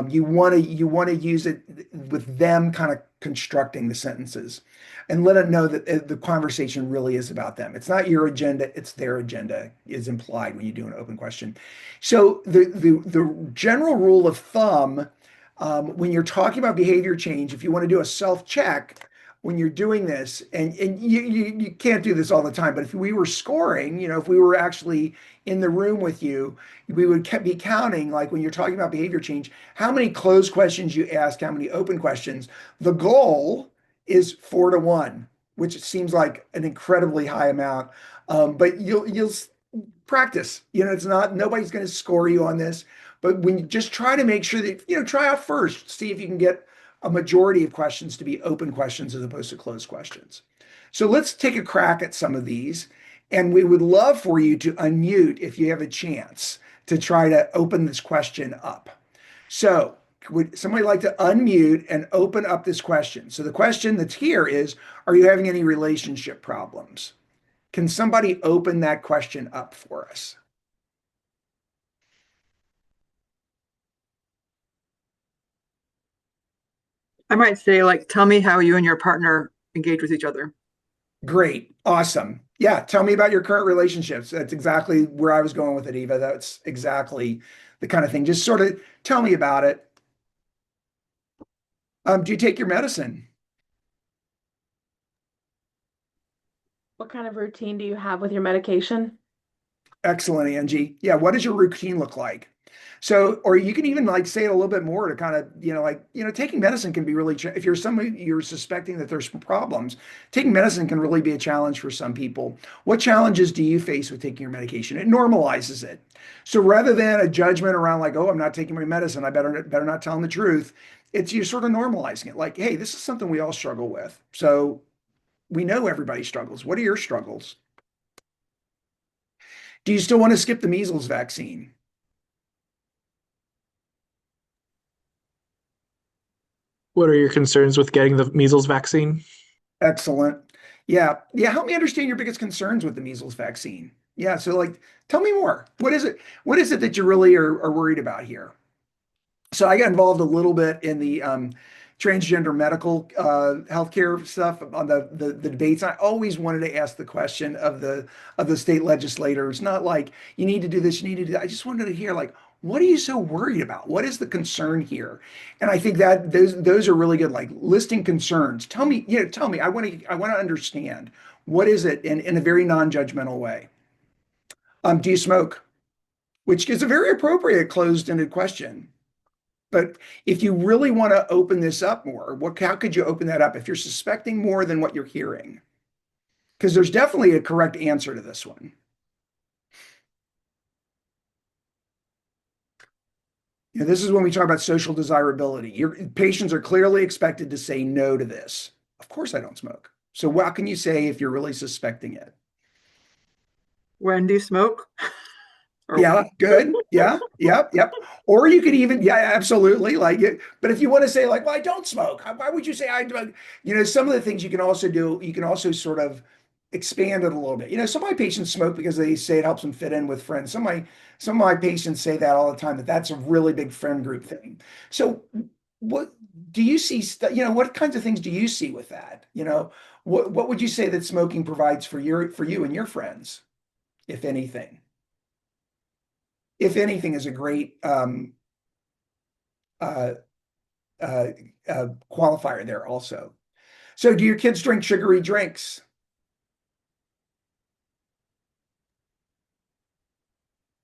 You want to use it with them kind of constructing the sentences, and let them know that the conversation really is about them. It's not your agenda; it's their agenda is implied when you do an open question. So the general rule of thumb when you're talking about behavior change, if you want to do a self check when you're doing this, and you can't do this all the time, but if we were scoring, if we were actually in the room with you, we would be counting, like when you're talking about behavior change, how many closed questions you ask, how many open questions. The goal is 4-1, which seems like an incredibly high amount. But you'll practice. It's not nobody's going to score you on this, but when you just try to make sure that try out first, see if you can get a majority of questions to be open questions as opposed to closed questions. So let's take a crack at some of these, and we would love for you to unmute if you have a chance to try to open this question up. So would somebody like to unmute and open up this question? So the question that's here is, are you having any relationship problems? Can somebody open that question up for us? I might say, like, tell me how you and your partner engage with each other. Great. Awesome. Yeah. Tell me about your current relationships. That's exactly where I was going with it, Eva. That's exactly the kind of thing. Just sort of tell me about it. Do you take your medicine? What kind of routine do you have with your medication? Excellent, Angie. Yeah. What does your routine look like? So, or you can even like say it a little bit more to kind of, taking medicine can be really, if you're somebody you're suspecting that there's problems, taking medicine can really be a challenge for some people. What challenges do you face with taking your medication? It normalizes it. So rather than a judgment around like, oh, I'm not taking my medicine, I better not tell them the truth. It's you sort of normalizing it. Like, hey, this is something we all struggle with. So we know everybody struggles. What are your struggles? Do you still want to skip the measles vaccine? What are your concerns with getting the measles vaccine? Excellent. Yeah. Yeah. Help me understand your biggest concerns with the measles vaccine. Yeah. So, like, tell me more. What is it? What is it that you really are worried about here? So, I got involved a little bit in the transgender medical healthcare stuff on the debates. I always wanted to ask the question of the state legislators, not like you need to do this, you need to do that. I just wanted to hear like, what are you so worried about? What is the concern here? And I think that those are really good, like listing concerns. Tell me, tell me. I want to understand what is it in a very non-judgmental way. Do you smoke? Which is a very appropriate closed-ended question. But if you really want to open this up more, how could you open that up if you're suspecting more than what you're hearing? Because there's definitely a correct answer to this one. This is when we talk about social desirability. Your patients are clearly expected to say no to this. Of course, I don't smoke. So what can you say if you're really suspecting it? When do you smoke? Yeah, good. Yeah, yep. Or you could even, yeah, absolutely. Like it, but if you want to say, like, well, I don't smoke, why would you say I do? Some of the things you can also do, you can also sort of expand it a little bit. Some of my patients smoke because they say it helps them fit in with friends. Some of my patients say that all the time, that that's a really big friend group thing. So what do you see, what kinds of things do you see with that? What would you say that smoking provides for you and your friends, if anything? If anything, is a great uh, qualifier there also. So do your kids drink sugary drinks?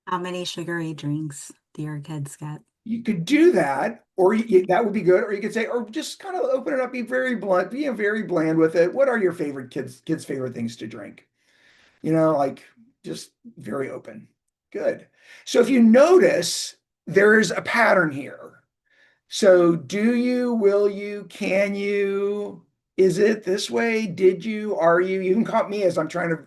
How many sugary drinks do your kids get? You could do that, or that would be good. Or you could say, or just kind of open it up, be very blunt, be very bland with it. What are your favorite kids' favorite things to drink? Like just very open. Good. So if you notice, there's a pattern here. So do you, will you, can you, is it this way? Did you, are you? You can caught me as I'm trying to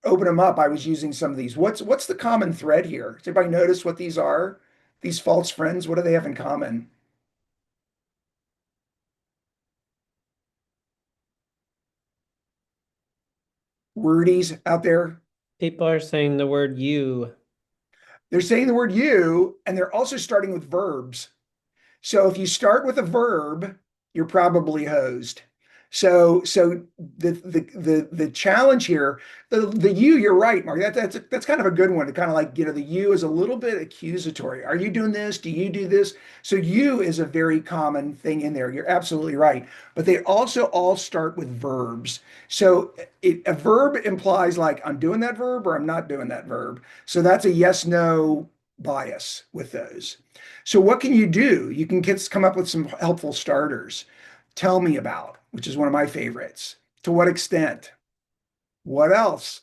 open them up. I was using some of these. What's the common thread here? Does anybody notice what these are? These false friends, what do they have in common? Wordies out there? People are saying the word you. They're saying the word you, and they're also starting with verbs. So if you start with a verb, you're probably hosed. So the challenge here, the you, you're right, Mark. That's kind of a good one to kind of like, the you is a little bit accusatory. Are you doing this? Do you do this? So you is a very common thing in there. You're absolutely right. But they also all start with verbs. So a verb implies like I'm doing that verb or I'm not doing that verb. So that's a yes, no bias with those. So what can you do? You can come up with some helpful starters. Tell me about, which is one of my favorites. To what extent? What else?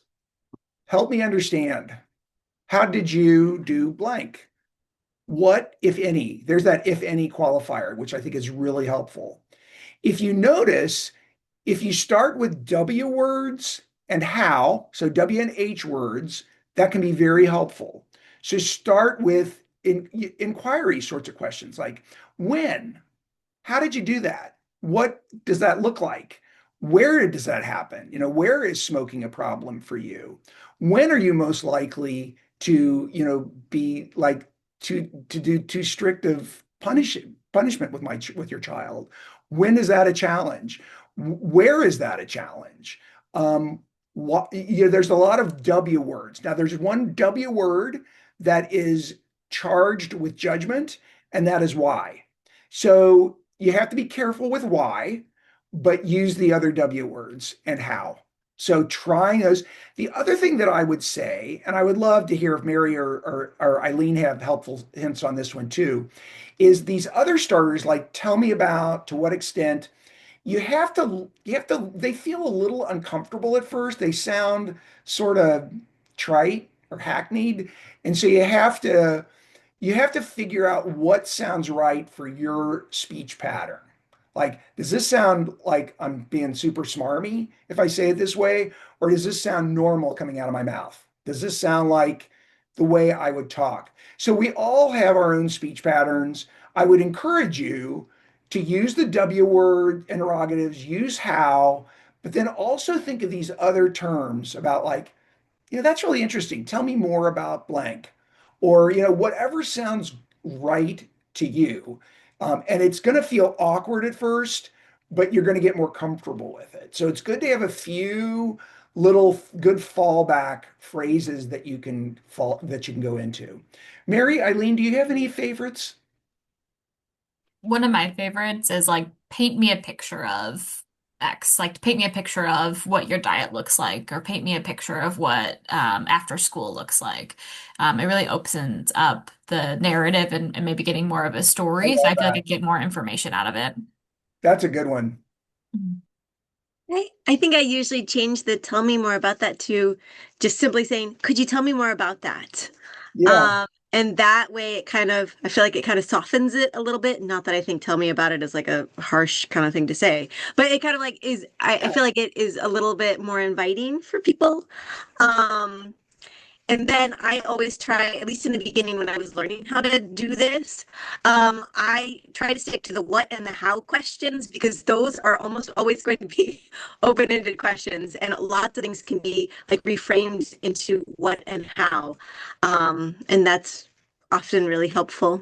help me understand. How did you do blank? What, if any? There's that if any qualifier, which I think is really helpful. If you notice, if you start with W words and how, so W and H words, that can be very helpful. So start with inquiry sorts of questions like when, how did you do that? What does that look like? Where does that happen? Where is smoking a problem for you? When are you most likely to, be like to do too strict of punishment with your child? When is that a challenge? Where is that a challenge? There's a lot of W words. Now, there's one W word that is charged with judgment, and that is why. So you have to be careful with why, but use the other W words and how. So trying those. The other thing that I would say, and I would love to hear if Mary or Eileen have helpful hints on this one too, is these other starters like tell me about, to what extent. They feel a little uncomfortable at first. They sound sort of trite or hackneyed. And so you have to figure out what sounds right for your speech pattern. Like, does this sound like I'm being super smarmy if I say it this way? Or does this sound normal coming out of my mouth? Does this sound like the way I would talk? So we all have our own speech patterns. I would encourage you to use the W word interrogatives, use how, but then also think of these other terms about like, that's really interesting. Tell me more about blank. Or, whatever sounds right to you. And it's going to feel awkward at first, but you're going to get more comfortable with it. So it's good to have a few little good fallback phrases that you can go into. Mary, Eileen, do you have any favorites? One of my favorites is like paint me a picture of X, like paint me a picture of what your diet looks like, or paint me a picture of what after school looks like. It really opens up the narrative and maybe getting more of a I story. So love I feel like that. I get more information out of it. That's a good one. Mhm. I think I usually change the tell me more about that to just simply saying, could you tell me more about that? Yeah. And that way I feel like it kind of softens it a little bit. Not that I think tell me about it is like a harsh kind of thing to say, but it kind of like I feel like it is a little bit more inviting for people. Um, And then I always try, at least in the beginning when I was learning how to do this, I try to stick to the what and the how questions because those are almost always going to be open-ended questions. And lots of things can be like reframed into what and how. And that's often really helpful.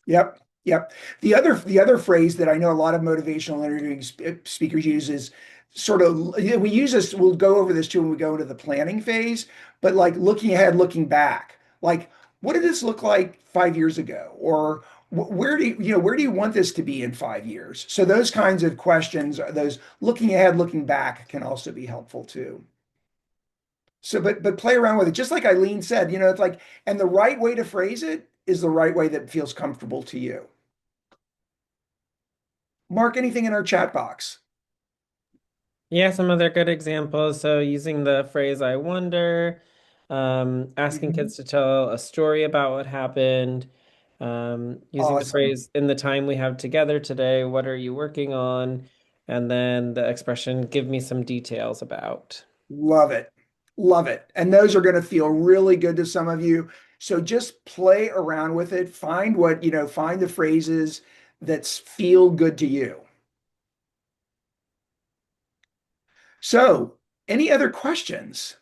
Yep. Yep. The other phrase that I know a lot of motivational interviewing speakers use is sort of, we use this, we'll go over this too when we go into the planning phase, but like looking ahead, looking back, like what did this look like 5 years ago? Or where do you want this to be in 5 years? So those kinds of questions, those looking ahead, looking back can also be helpful too. So, but play around with it. Just like Eileen said, it's like, and the right way to phrase it is the right way that feels comfortable to you. Mark, anything in our chat box? Yeah, some other good examples. So using the phrase I wonder, asking Mhm. kids to tell a story about what happened, using the Awesome. phrase in the time we have together today, what are you working on? And then the expression, give me some details about. Love it. Love it. And those are going to feel really good to some of you. So just play around with it. Find the phrases that feel good to you. So, any other questions?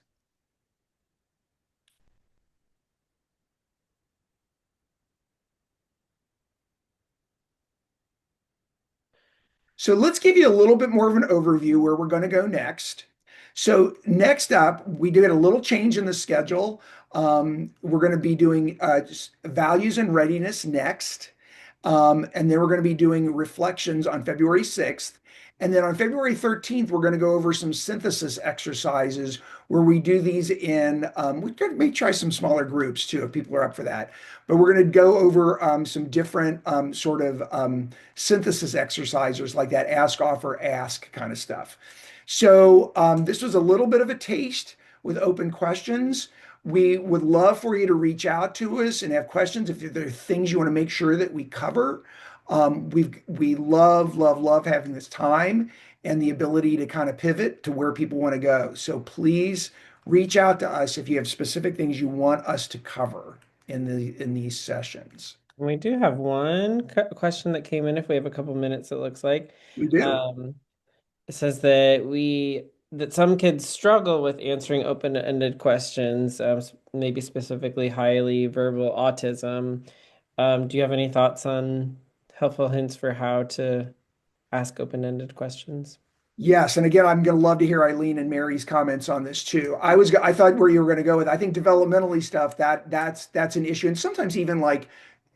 So let's give you a little bit more of an overview where we're going to go next. So next up, we did a little change in the schedule. We're going to be doing just values and readiness next. And then we're going to be doing reflections on February 6th. And then on February 13th, we're going to go over some synthesis exercises where we do these we may try some smaller groups too, if people are up for that. But we're going to go over some different sort of synthesis exercises like that ask, offer, ask kind of stuff. So this was a little bit of a taste with open questions. We would love for you to reach out to us and have questions if there are things you want to make sure that we cover. We love having this time and the ability to kind of pivot to where people want to go. So please reach out to us if you have specific things you want us to cover in these sessions. We do have one question that came in if we have a couple minutes, it looks like. We do. Um, it says that some kids struggle with answering open-ended questions, maybe specifically highly verbal autism. Do you have any thoughts on helpful hints for how to ask open-ended questions? Yes, and again, I'm going to love to hear Eileen and Mary's comments on this too. I thought where you were going to go with. I think developmentally stuff that's an issue, and sometimes even like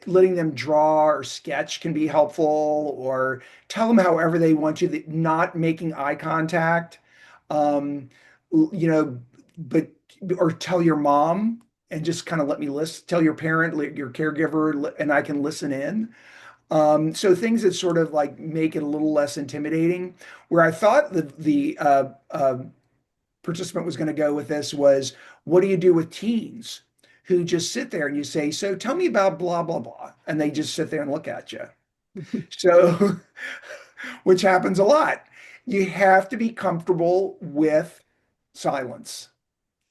letting them draw or sketch can be helpful, or tell them however they want you, that not making eye contact, um, you know, but or tell your mom and just kind of let me listen. Tell your parent, your caregiver, and I can listen in. So things that sort of like make it a little less intimidating. Where I thought the participant was going to go with this was, what do you do with teens who just sit there and you say, so tell me about blah, blah, blah. And they just sit there and look at you. So, which happens a lot. You have to be comfortable with silence.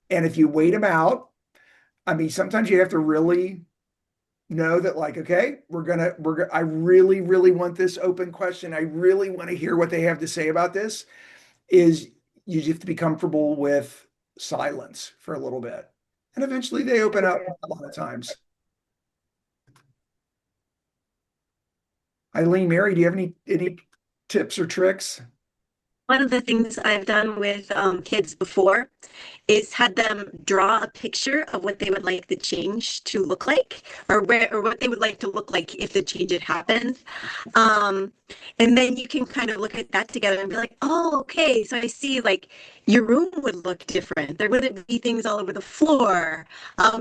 And if you wait them out, I mean, sometimes you have to really know that, like, okay, I really want this open question. I really want to hear what they have to say about this. Is you just have to be comfortable with silence for a little bit. And eventually they open up a lot of times. Eileen, Mary, do you have any tips or tricks? One of the things I've done with kids before is had them draw a picture of what they would like the change to look like, or what they would like to look like if the change had happened. Um, and then you can kind of look at that together and be like, oh, okay, so I see, like, your room would look different. There wouldn't be things all over the floor.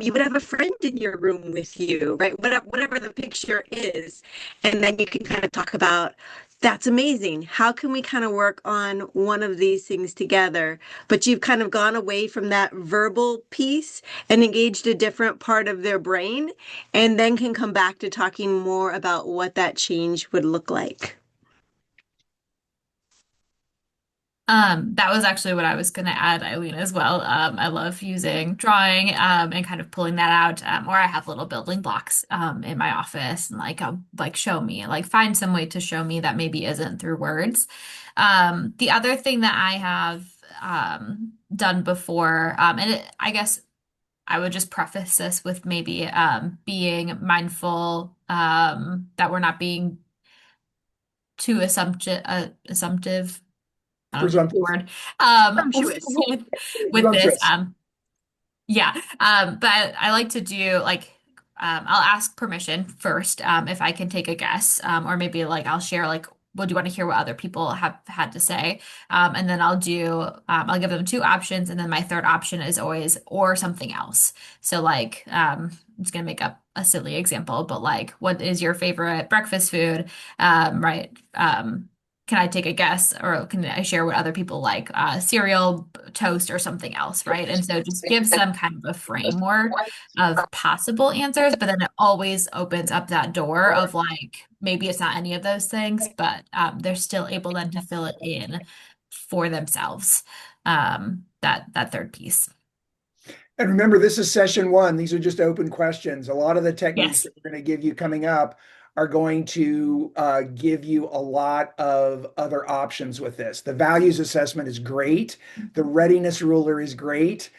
You would have a friend in your room with you, right? Whatever the picture is. And then you can kind of talk about, that's amazing. How can we kind of work on one of these things together? But you've kind of gone away from that verbal piece and engaged a different part of their brain, and then can come back to talking more about what that change would look like. That was actually what I was going to add, Eileen, as well. I love using drawing, and kind of pulling that out. Or I have little building blocks, in my office, and like, like show me, like find some way to show me that maybe isn't through words. The other thing that I have, done before, I guess I would just preface this with maybe, being mindful, that we're not being too assumptive. I don't know the Presumptive, word, Sumptuous. with this. presumptuous. Yeah. But I like to do like, I'll ask permission first, if I can take a guess, or maybe like I'll share like, well, do you want to hear what other people have had to say? And then I'll give them two options, and then my third option is always or something else. So like, I'm just gonna make up a silly example, but like, what is your favorite breakfast food? Right. Can I take a guess, or can I share what other people like, cereal, toast, or something else, right? And so just gives them kind of a framework of possible answers, but then it always opens up that door of like, maybe it's not any of those things, but, they're still able then to fill it in for themselves. That third piece. And remember, this is session one. These are just open questions. A lot of the techniques Yes. that we're going to give you coming up are going to give you a lot of other options with this. The values assessment is great. The readiness ruler is great,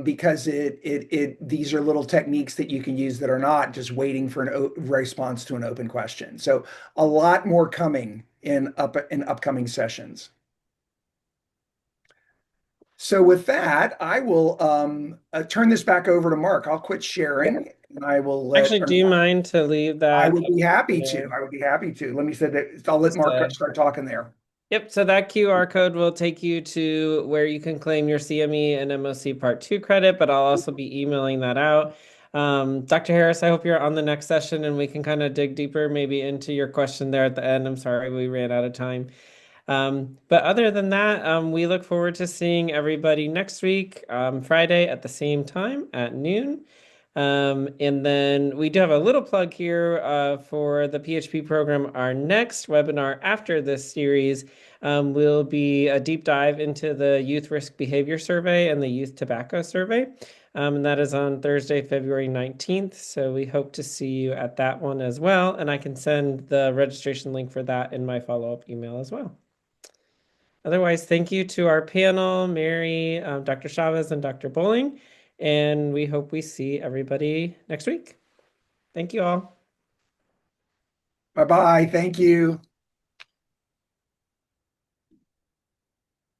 because these are little techniques that you can use that are not just waiting for an response to an open question. So a lot more coming in upcoming sessions. So with that, I will turn this back over to Mark. I'll quit sharing and I will let. Actually, do you mind to leave I that? would be happy to. I would be happy to. Let me say that I'll let Just, Mark start talking there. Yep, so that QR code will take you to where you can claim your CME and MOC Part 2 credit, but I'll also be emailing that out. Dr. Harris, I hope you're on the next session and we can kind of dig deeper maybe into your question there at the end. I'm sorry we ran out of time. But other than that, we look forward to seeing everybody next week, Friday at the same time at noon. And then we do have a little plug here for the PHP program. Our next webinar after this series will be a deep dive into the Youth Risk Behavior Survey and the Youth Tobacco Survey. And that is on Thursday, February 19th. So we hope to see you at that one as well. And I can send the registration link for that in my follow-up email as well. Otherwise, thank you to our panel, Mary, Dr. Chavez, and Dr. Bowling. And we hope we see everybody next week. Thank you all. Bye-bye. Thank you.